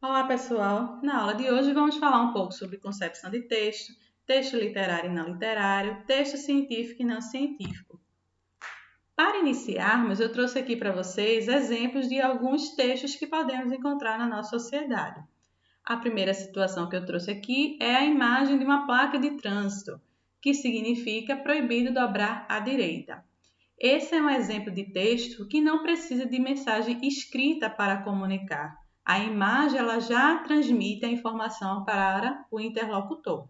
Olá, pessoal! Na aula de hoje vamos falar um pouco sobre concepção de texto, texto literário e não literário, texto científico e não científico. Para iniciarmos, eu trouxe aqui para vocês exemplos de alguns textos que podemos encontrar na nossa sociedade. A primeira situação que eu trouxe aqui é a imagem de uma placa de trânsito, que significa proibido dobrar à direita. Esse é um exemplo de texto que não precisa de mensagem escrita para comunicar. A imagem ela já transmite a informação para o interlocutor.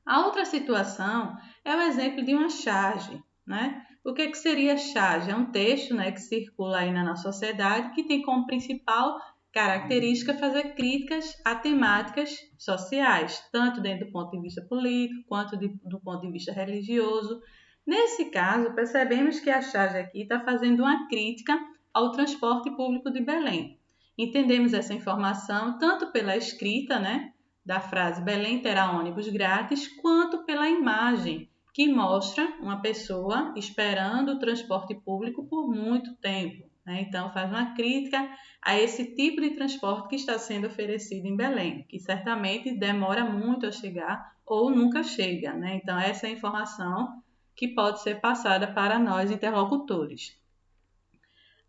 A outra situação é o exemplo de uma charge, né? O que seria charge? É um texto, né, que circula aí na nossa sociedade que tem como principal característica fazer críticas a temáticas sociais, tanto dentro do ponto de vista político quanto do ponto de vista religioso. Nesse caso, percebemos que a charge aqui está fazendo uma crítica ao transporte público de Belém. Entendemos essa informação tanto pela escrita, né, da frase Belém terá ônibus grátis, quanto pela imagem que mostra uma pessoa esperando o transporte público por muito tempo. Né? Então, faz uma crítica a esse tipo de transporte que está sendo oferecido em Belém, que certamente demora muito a chegar ou nunca chega. Né? Então, essa é a informação que pode ser passada para nós interlocutores.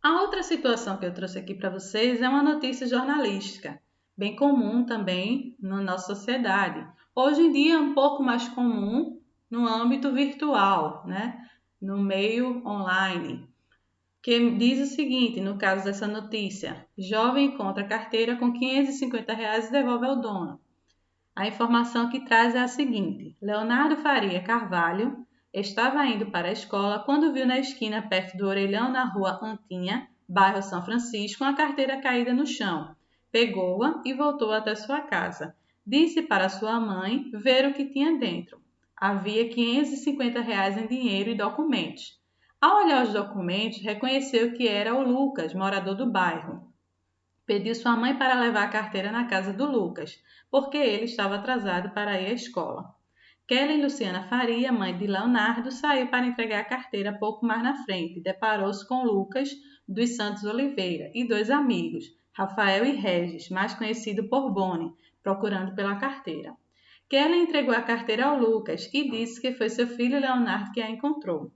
A outra situação que eu trouxe aqui para vocês é uma notícia jornalística, bem comum também na nossa sociedade. Hoje em dia é um pouco mais comum no âmbito virtual, né? No meio online, que diz o seguinte, no caso dessa notícia: jovem encontra carteira com R$ 550 e devolve ao dono. A informação que traz é a seguinte: Leonardo Faria Carvalho estava indo para a escola quando viu na esquina, perto do orelhão, na rua Antinha, bairro São Francisco, uma carteira caída no chão. Pegou-a e voltou até sua casa. Disse para sua mãe ver o que tinha dentro. Havia R$ 550 em dinheiro e documentos. Ao olhar os documentos, reconheceu que era o Lucas, morador do bairro. Pediu sua mãe para levar a carteira na casa do Lucas, porque ele estava atrasado para ir à escola. Kelly Luciana Faria, mãe de Leonardo, saiu para entregar a carteira pouco mais na frente e deparou-se com Lucas dos Santos Oliveira e dois amigos, Rafael e Regis, mais conhecido por Boni, procurando pela carteira. Kelly entregou a carteira ao Lucas e disse que foi seu filho Leonardo que a encontrou.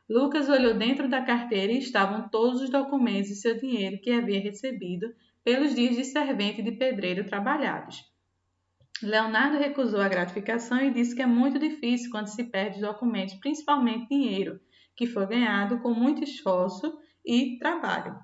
Lucas olhou dentro da carteira e estavam todos os documentos e seu dinheiro que havia recebido pelos dias de servente e de pedreiro trabalhados. Leonardo recusou a gratificação e disse que é muito difícil quando se perde documentos, principalmente dinheiro, que foi ganhado com muito esforço e trabalho.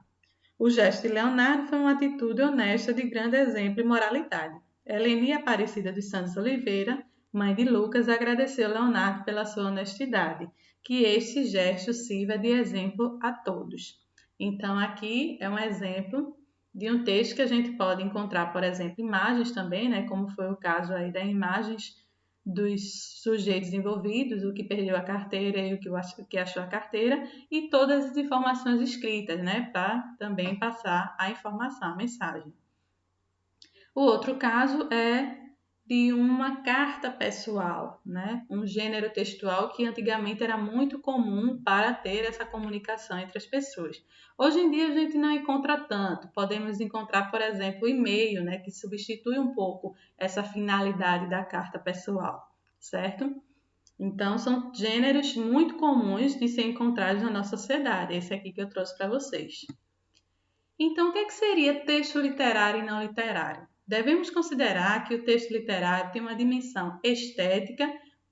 O gesto de Leonardo foi uma atitude honesta de grande exemplo e moralidade. Eleni Aparecida dos Santos Oliveira, mãe de Lucas, agradeceu Leonardo pela sua honestidade, que este gesto sirva de exemplo a todos. Então, aqui é um exemplo de um texto que a gente pode encontrar, por exemplo, imagens também, né, como foi o caso aí das imagens dos sujeitos envolvidos, o que perdeu a carteira e o que achou a carteira, e todas as informações escritas, né, para também passar a informação, a mensagem. O outro caso é de uma carta pessoal, né? Um gênero textual que antigamente era muito comum para ter essa comunicação entre as pessoas. Hoje em dia a gente não encontra tanto. Podemos encontrar, por exemplo, o e-mail, né? Que substitui um pouco essa finalidade da carta pessoal, certo? Então, são gêneros muito comuns de ser encontrados na nossa sociedade. Esse aqui que eu trouxe para vocês. Então, o que seria texto literário e não literário? Devemos considerar que o texto literário tem uma dimensão estética,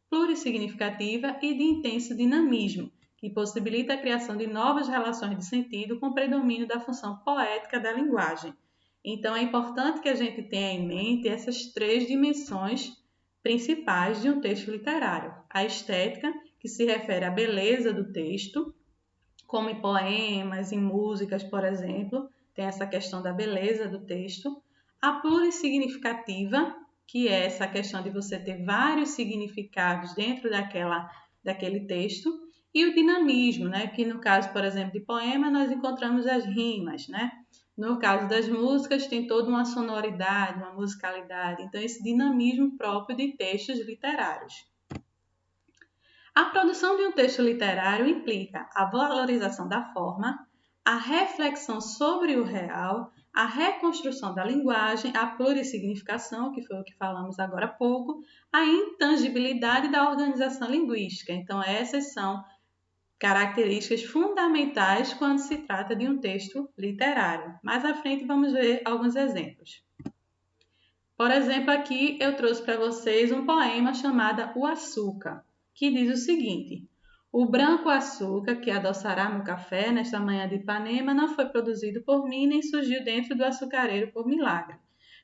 plurissignificativa e de intenso dinamismo, que possibilita a criação de novas relações de sentido com predomínio da função poética da linguagem. Então, é importante que a gente tenha em mente essas três dimensões principais de um texto literário. A estética, que se refere à beleza do texto, como em poemas, em músicas, por exemplo, tem essa questão da beleza do texto. A plurissignificativa, que é essa questão de você ter vários significados dentro daquele texto. E o dinamismo, né? Que no caso, por exemplo, de poema, nós encontramos as rimas, né? No caso das músicas, tem toda uma sonoridade, uma musicalidade. Então, esse dinamismo próprio de textos literários. A produção de um texto literário implica a valorização da forma, a reflexão sobre o real, a reconstrução da linguagem, a plurissignificação, que foi o que falamos agora há pouco, a intangibilidade da organização linguística. Então, essas são características fundamentais quando se trata de um texto literário. Mais à frente vamos ver alguns exemplos. Por exemplo, aqui eu trouxe para vocês um poema chamado O Açúcar, que diz o seguinte: o branco açúcar que adoçará meu café nesta manhã de Ipanema não foi produzido por mim nem surgiu dentro do açucareiro por milagre.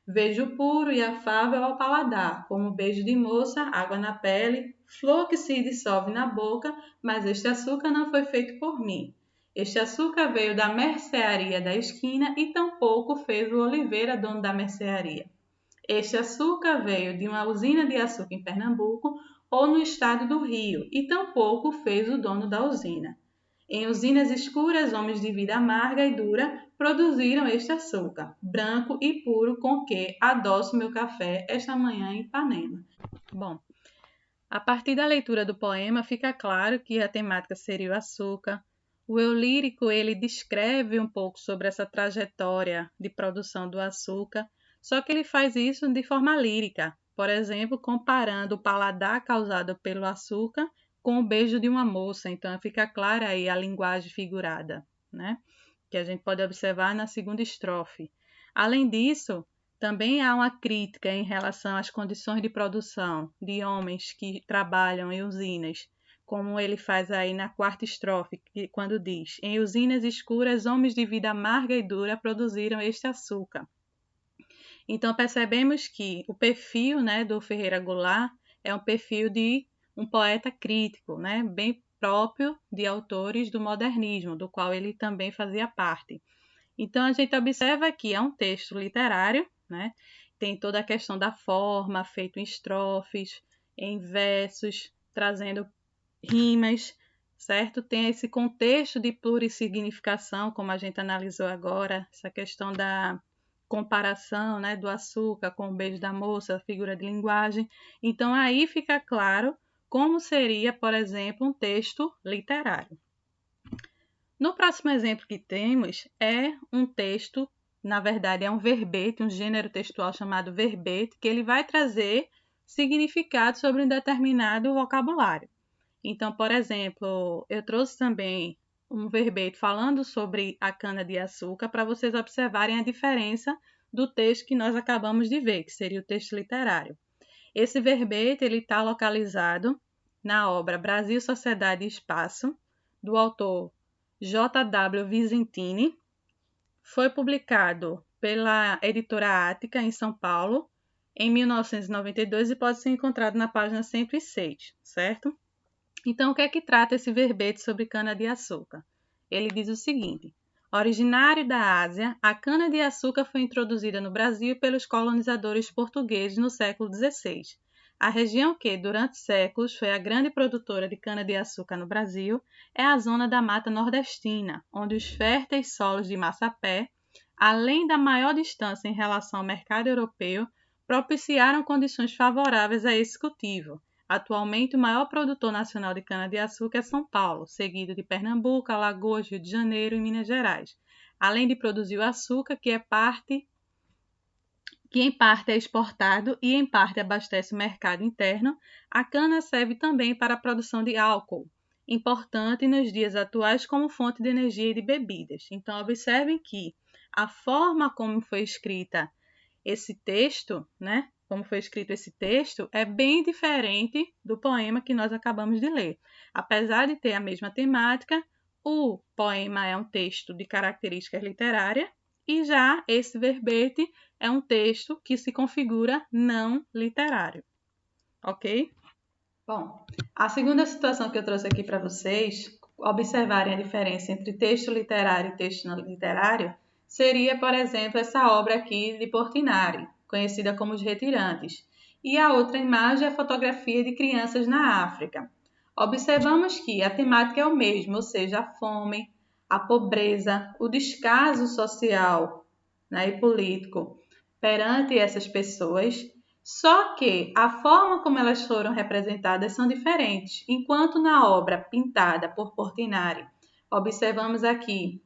Vejo puro e afável ao paladar, como beijo de moça, água na pele, flor que se dissolve na boca, mas este açúcar não foi feito por mim. Este açúcar veio da mercearia da esquina e tampouco fez o Oliveira, dono da mercearia. Este açúcar veio de uma usina de açúcar em Pernambuco ou no estado do Rio e tampouco fez o dono da usina. Em usinas escuras, homens de vida amarga e dura produziram este açúcar, branco e puro, com que adoço meu café esta manhã em Ipanema. Bom, a partir da leitura do poema fica claro que a temática seria o açúcar. O eu lírico ele descreve um pouco sobre essa trajetória de produção do açúcar, só que ele faz isso de forma lírica, por exemplo, comparando o paladar causado pelo açúcar com o beijo de uma moça. Então fica clara aí a linguagem figurada, né? Que a gente pode observar na segunda estrofe. Além disso, também há uma crítica em relação às condições de produção de homens que trabalham em usinas, como ele faz aí na quarta estrofe, quando diz: em usinas escuras, homens de vida amarga e dura produziram este açúcar. Então, percebemos que o perfil, né, do Ferreira Goulart é um perfil de um poeta crítico, né, bem próprio de autores do modernismo, do qual ele também fazia parte. Então, a gente observa que é um texto literário, né, tem toda a questão da forma, feito em estrofes, em versos, trazendo rimas, certo? Tem esse contexto de plurissignificação, como a gente analisou agora, essa questão da comparação, né, do açúcar com o beijo da moça, a figura de linguagem. Então, aí fica claro como seria, por exemplo, um texto literário. No próximo exemplo que temos é um texto, na verdade é um verbete, um gênero textual chamado verbete, que ele vai trazer significado sobre um determinado vocabulário. Então, por exemplo, eu trouxe também um verbete falando sobre a cana-de-açúcar para vocês observarem a diferença do texto que nós acabamos de ver, que seria o texto literário. Esse verbete está localizado na obra Brasil, Sociedade e Espaço, do autor J.W. Visentini. Foi publicado pela editora Ática, em São Paulo, em 1992 e pode ser encontrado na página 106, certo? Então, o que é que trata esse verbete sobre cana-de-açúcar? Ele diz o seguinte: originário da Ásia, a cana-de-açúcar foi introduzida no Brasil pelos colonizadores portugueses no século XVI. A região que, durante séculos, foi a grande produtora de cana-de-açúcar no Brasil é a zona da Mata Nordestina, onde os férteis solos de Massapé, além da maior distância em relação ao mercado europeu, propiciaram condições favoráveis a esse cultivo. Atualmente, o maior produtor nacional de cana-de-açúcar é São Paulo, seguido de Pernambuco, Alagoas, Rio de Janeiro e Minas Gerais. Além de produzir o açúcar, que em parte é exportado e em parte abastece o mercado interno, a cana serve também para a produção de álcool, importante nos dias atuais como fonte de energia e de bebidas. Então, observem que a forma como foi escrita esse texto, né? Como foi escrito esse texto, é bem diferente do poema que nós acabamos de ler. Apesar de ter a mesma temática, o poema é um texto de características literárias e já esse verbete é um texto que se configura não literário. Ok? Bom, a segunda situação que eu trouxe aqui para vocês observarem a diferença entre texto literário e texto não literário seria, por exemplo, essa obra aqui de Portinari, conhecida como Os Retirantes, e a outra imagem é a fotografia de crianças na África. Observamos que a temática é o mesmo, ou seja, a fome, a pobreza, o descaso social, né, e político perante essas pessoas, só que a forma como elas foram representadas são diferentes. Enquanto na obra pintada por Portinari, observamos aqui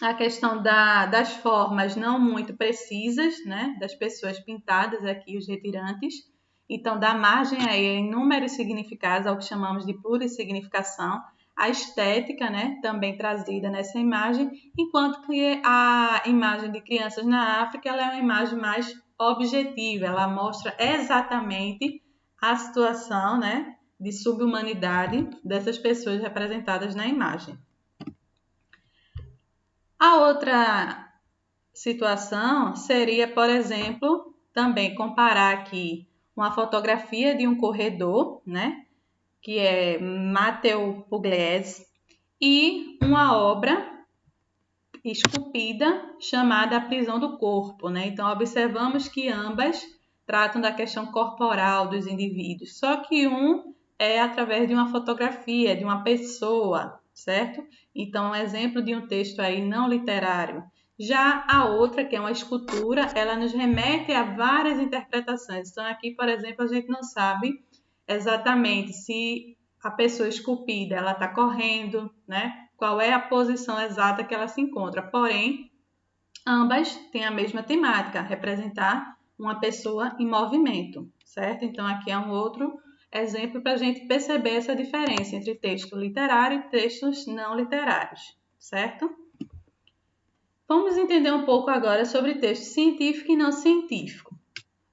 a questão das formas não muito precisas, né, das pessoas pintadas aqui, os retirantes. Então, dá margem aí a inúmeros significados, ao que chamamos de plurissignificação. A estética, né, também trazida nessa imagem, enquanto que a imagem de crianças na África ela é uma imagem mais objetiva, ela mostra exatamente a situação, né, de subhumanidade dessas pessoas representadas na imagem. A outra situação seria, por exemplo, também comparar aqui uma fotografia de um corredor, né, que é Matteo Pugliese, e uma obra esculpida chamada A Prisão do Corpo, né? Então, observamos que ambas tratam da questão corporal dos indivíduos, só que um é através de uma fotografia, de uma pessoa, certo? Então, um exemplo de um texto aí não literário. Já a outra, que é uma escultura, ela nos remete a várias interpretações. Então, aqui, por exemplo, a gente não sabe exatamente se a pessoa esculpida ela está correndo, né? Qual é a posição exata que ela se encontra. Porém, ambas têm a mesma temática, representar uma pessoa em movimento, certo? Então, aqui é um outro exemplo para a gente perceber essa diferença entre texto literário e textos não literários, certo? Vamos entender um pouco agora sobre texto científico e não científico.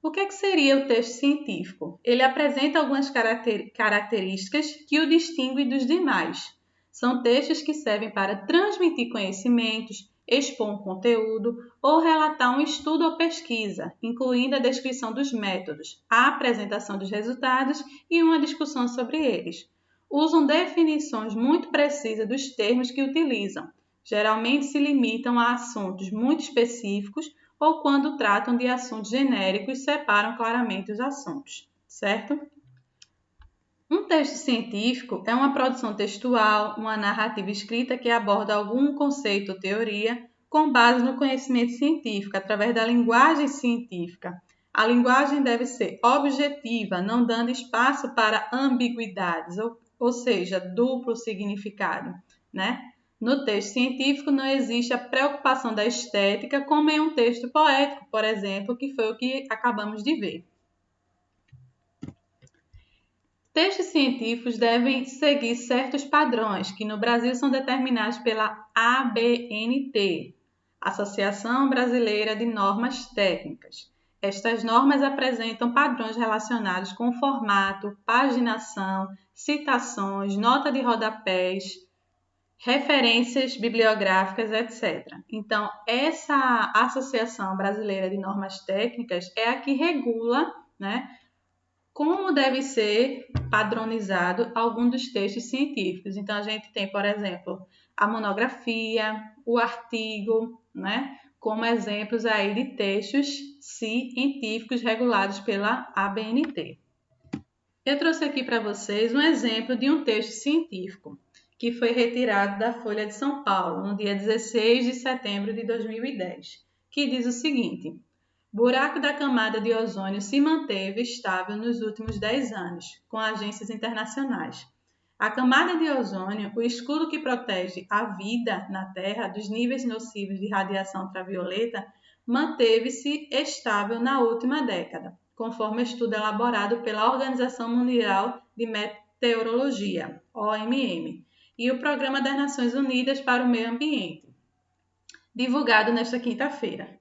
O que seria o texto científico? Ele apresenta algumas características que o distinguem dos demais. São textos que servem para transmitir conhecimentos, expor um conteúdo ou relatar um estudo ou pesquisa, incluindo a descrição dos métodos, a apresentação dos resultados e uma discussão sobre eles. Usam definições muito precisas dos termos que utilizam. Geralmente se limitam a assuntos muito específicos ou quando tratam de assuntos genéricos, separam claramente os assuntos, certo? Um texto científico é uma produção textual, uma narrativa escrita que aborda algum conceito ou teoria com base no conhecimento científico, através da linguagem científica. A linguagem deve ser objetiva, não dando espaço para ambiguidades, ou seja, duplo significado, né? No texto científico não existe a preocupação da estética como em um texto poético, por exemplo, que foi o que acabamos de ver. Textos científicos devem seguir certos padrões que no Brasil são determinados pela ABNT, Associação Brasileira de Normas Técnicas. Estas normas apresentam padrões relacionados com formato, paginação, citações, nota de rodapés, referências bibliográficas, etc. Então, essa Associação Brasileira de Normas Técnicas é a que regula, né, como deve ser padronizado algum dos textos científicos. Então, a gente tem, por exemplo, a monografia, o artigo, né, como exemplos aí de textos científicos regulados pela ABNT. Eu trouxe aqui para vocês um exemplo de um texto científico que foi retirado da Folha de São Paulo, no dia 16 de setembro de 2010, que diz o seguinte: buraco da camada de ozônio se manteve estável nos últimos 10 anos, com agências internacionais. A camada de ozônio, o escudo que protege a vida na Terra dos níveis nocivos de radiação ultravioleta, manteve-se estável na última década, conforme estudo elaborado pela Organização Mundial de Meteorologia, OMM, e o Programa das Nações Unidas para o Meio Ambiente, divulgado nesta quinta-feira.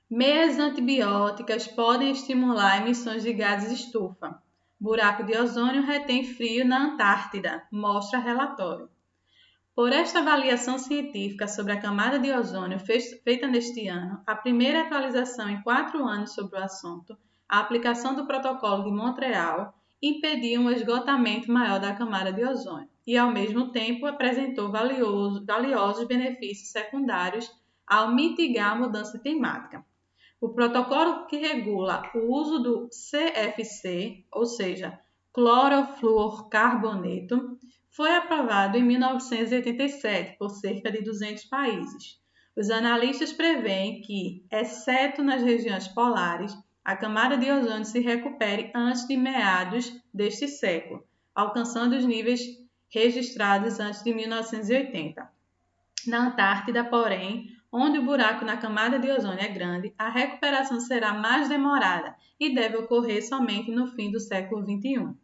Meias antibióticas podem estimular emissões de gases estufa. Buraco de ozônio retém frio na Antártida, mostra relatório. Por esta avaliação científica sobre a camada de ozônio feita neste ano, a primeira atualização em 4 anos sobre o assunto, a aplicação do Protocolo de Montreal impediu um esgotamento maior da camada de ozônio e, ao mesmo tempo, apresentou valiosos benefícios secundários ao mitigar a mudança climática. O protocolo que regula o uso do CFC, ou seja, clorofluorcarboneto, foi aprovado em 1987 por cerca de 200 países. Os analistas preveem que, exceto nas regiões polares, a camada de ozônio se recupere antes de meados deste século, alcançando os níveis registrados antes de 1980. Na Antártida, porém, onde o buraco na camada de ozônio é grande, a recuperação será mais demorada e deve ocorrer somente no fim do século XXI.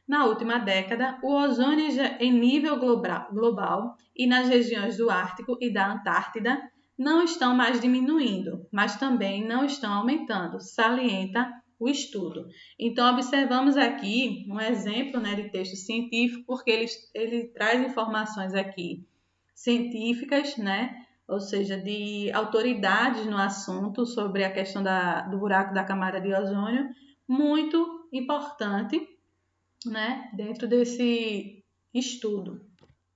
Na última década, o ozônio em nível global e nas regiões do Ártico e da Antártida não estão mais diminuindo, mas também não estão aumentando, salienta o estudo. Então, observamos aqui um exemplo, né, de texto científico, porque ele traz informações aqui científicas, né, ou seja, de autoridades no assunto sobre a questão do buraco da camada de ozônio, muito importante, né, dentro desse estudo.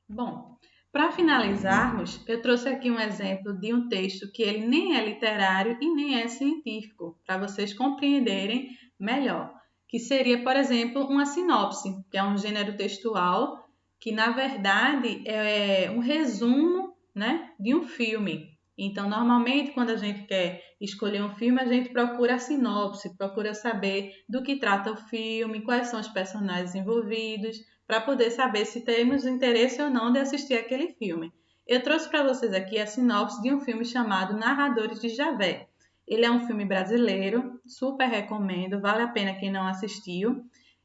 Bom, para finalizarmos, eu trouxe aqui um exemplo de um texto que ele nem é literário e nem é científico, para vocês compreenderem melhor, que seria, por exemplo, uma sinopse, que é um gênero textual que, na verdade, é um resumo, né, de um filme. Então, normalmente, quando a gente quer escolher um filme, a gente procura a sinopse, procura saber do que trata o filme, quais são os personagens envolvidos, para poder saber se temos interesse ou não de assistir aquele filme. Eu trouxe para vocês aqui a sinopse de um filme chamado Narradores de Javé. Ele é um filme brasileiro, super recomendo, vale a pena quem não assistiu,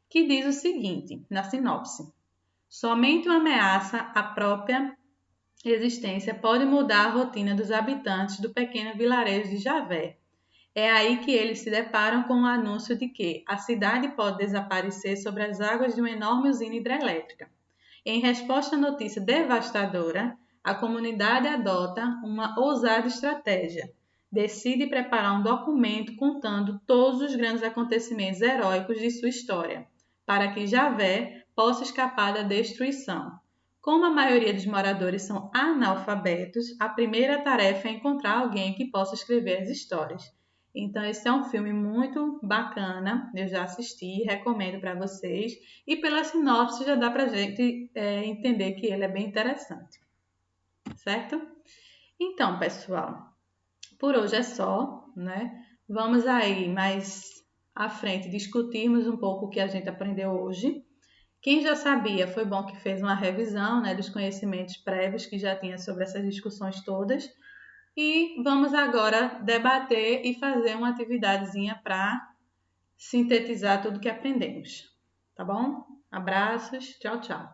que diz o seguinte, na sinopse: somente uma ameaça à própria existência pode mudar a rotina dos habitantes do pequeno vilarejo de Javé. É aí que eles se deparam com o anúncio de que a cidade pode desaparecer sobre as águas de uma enorme usina hidrelétrica. Em resposta à notícia devastadora, a comunidade adota uma ousada estratégia. Decide preparar um documento contando todos os grandes acontecimentos heróicos de sua história, para que Javé possa escapar da destruição. Como a maioria dos moradores são analfabetos, a primeira tarefa é encontrar alguém que possa escrever as histórias. Então, esse é um filme muito bacana, eu já assisti, recomendo para vocês. E pela sinopse já dá para a gente entender que ele é bem interessante, certo? Então, pessoal, por hoje é só, né? Vamos aí mais à frente discutirmos um pouco o que a gente aprendeu hoje. Quem já sabia, foi bom que fez uma revisão, né, dos conhecimentos prévios que já tinha sobre essas discussões todas. E vamos agora debater e fazer uma atividadezinha para sintetizar tudo que aprendemos. Tá bom? Abraços, tchau, tchau.